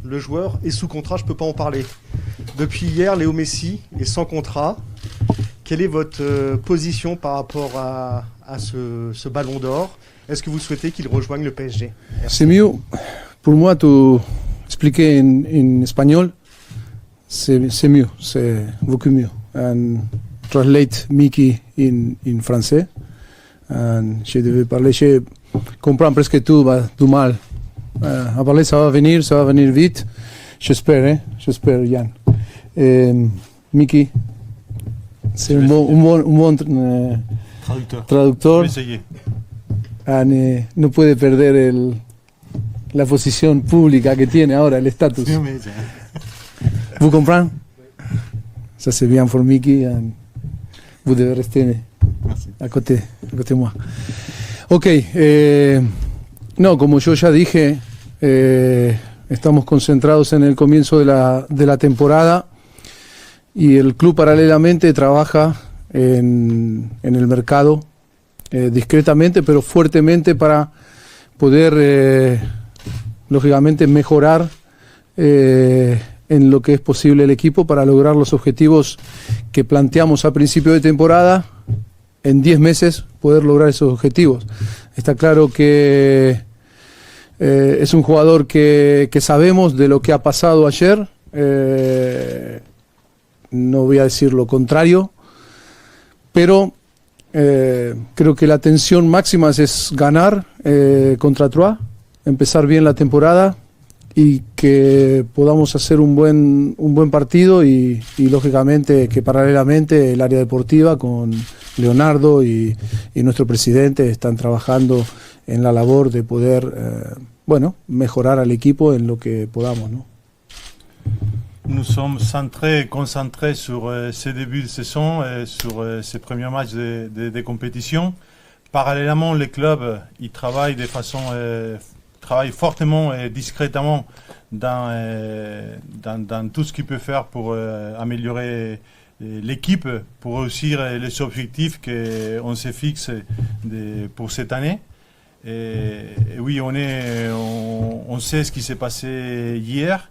le joueur est sous contrat, je ne peux pas en parler. Depuis hier, Léo Messi est sans contrat. Quelle est votre position par rapport à ce ballon d'or? Est-ce que vous souhaitez qu'il rejoigne le PSG? C'est mieux, pour moi, tu expliquer en espagnol, c'est mieux, c'est beaucoup mieux. And translate Mickey in français. And je devais parler, je comprends presque tout, du mal. À parler, ça va venir vite. J'espère, Yann. Mickey, c'est un bon traductor. Je vais essayer. And, no puede perder la posición pública que tiene ahora, el estatus. Vous comprenez? Ça c'est bien pour Mickey. And vous devez rester à côté de moi. Ok, no, como yo ya dije, estamos concentrados en el comienzo de la temporada y el club paralelamente trabaja en el mercado discretamente pero fuertemente para poder lógicamente mejorar en lo que es posible el equipo para lograr los objetivos que planteamos a principio de temporada. En 10 meses poder lograr esos objetivos. Está claro que es un jugador que sabemos de lo que ha pasado ayer. No voy a decir lo contrario, pero creo que la tensión máxima es ganar contra Troyes, empezar bien la temporada y que podamos hacer un buen partido y lógicamente que paralelamente el área deportiva con Leonardo y nuestro presidente están trabajando en la labor de poder mejorar al equipo en lo que podamos, ¿no? Nous sommes concentrés sur ces débuts de saison, sur ces premiers matchs de compétition. Parallèlement, les clubs ils travaillent de façon travaille fortement et discrètement dans tout ce qu'il peut faire pour améliorer l'équipe, pour réussir les objectifs qu'on se fixe pour cette année. Et oui, on sait ce qui s'est passé hier,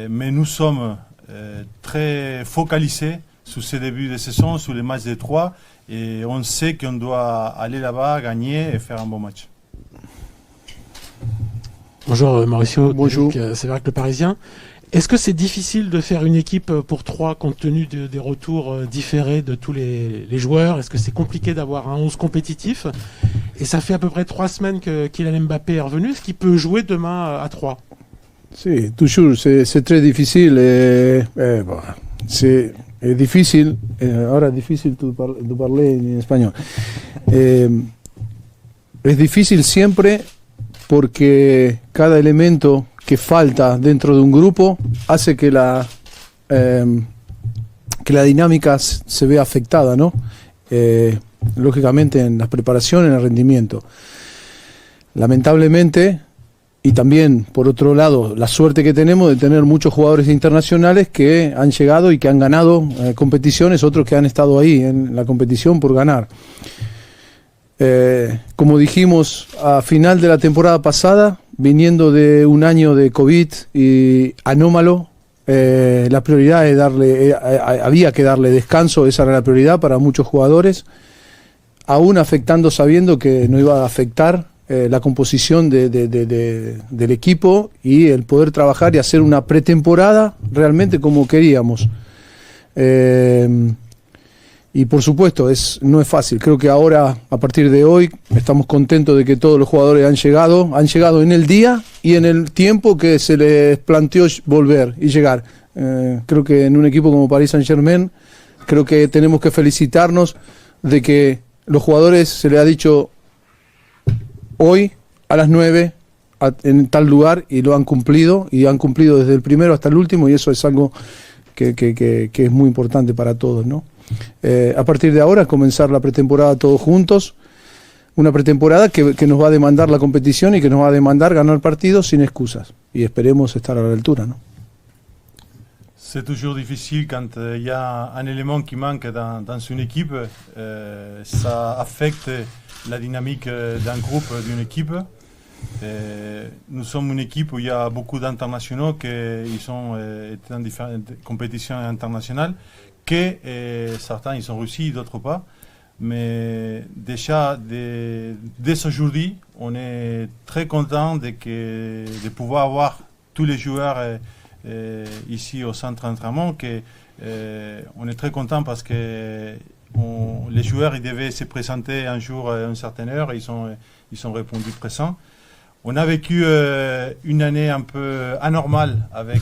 mais nous sommes très focalisés sur ces débuts de saison, sur les matchs de Troyes, et on sait qu'on doit aller là-bas, gagner et faire un bon match. Bonjour Mauricio, bonjour. C'est vrai que le Parisien. Est-ce que c'est difficile de faire une équipe pour Troyes compte tenu des retours différés de tous les joueurs? Est-ce que c'est compliqué d'avoir un 11 compétitif? Et ça fait à peu près 3 semaines que Kylian Mbappé est revenu. Est-ce qu'il peut jouer demain à Troyes? Sí, toujours, c'est très difficile. C'est difficile. Ahora difícil de parler en español. Es difícil siempre porque cada elemento que falta dentro de un grupo hace que la dinámica se vea afectada, ¿no? Lógicamente en las preparaciones, en el rendimiento. Lamentablemente, y también por otro lado, la suerte que tenemos de tener muchos jugadores internacionales que han llegado y que han ganado competiciones, otros que han estado ahí en la competición por ganar. Como dijimos a final de la temporada pasada, viniendo de un año de COVID y anómalo, la prioridad es había que darle descanso, esa era la prioridad para muchos jugadores, aún afectando, sabiendo que no iba a afectar la composición del equipo y el poder trabajar y hacer una pretemporada realmente como queríamos. Y por supuesto, no es fácil. Creo que ahora, a partir de hoy, estamos contentos de que todos los jugadores han llegado en el día y en el tiempo que se les planteó volver y llegar. Creo que en un equipo como Paris Saint-Germain, creo que tenemos que felicitarnos de que los jugadores se les ha dicho hoy a las 9 en tal lugar y lo han cumplido, y han cumplido desde el primero hasta el último, y eso es algo que es muy importante para todos, ¿no? A partir de ahora comenzar la pretemporada todos juntos, una pretemporada que nos va a demandar la competición y que nos va a demandar ganar partidos sin excusas, y esperemos estar a la altura, ¿no? C'est toujours difficile quand il y a un élément qui manque dans une équipe, ça affecte la dynamique d'un groupe, d'une équipe. Nous sommes une équipe où il y a beaucoup d'internationaux qui ils ont été dans différentes compétitions internationales, que certains ils ont réussi, d'autres pas. Mais déjà, dès aujourd'hui, on est très content de pouvoir avoir tous les joueurs ici au centre d'entraînement. On est très content parce que les joueurs ils devaient se présenter un jour à une certaine heure et ils ont répondu présents. On a vécu une année un peu anormale avec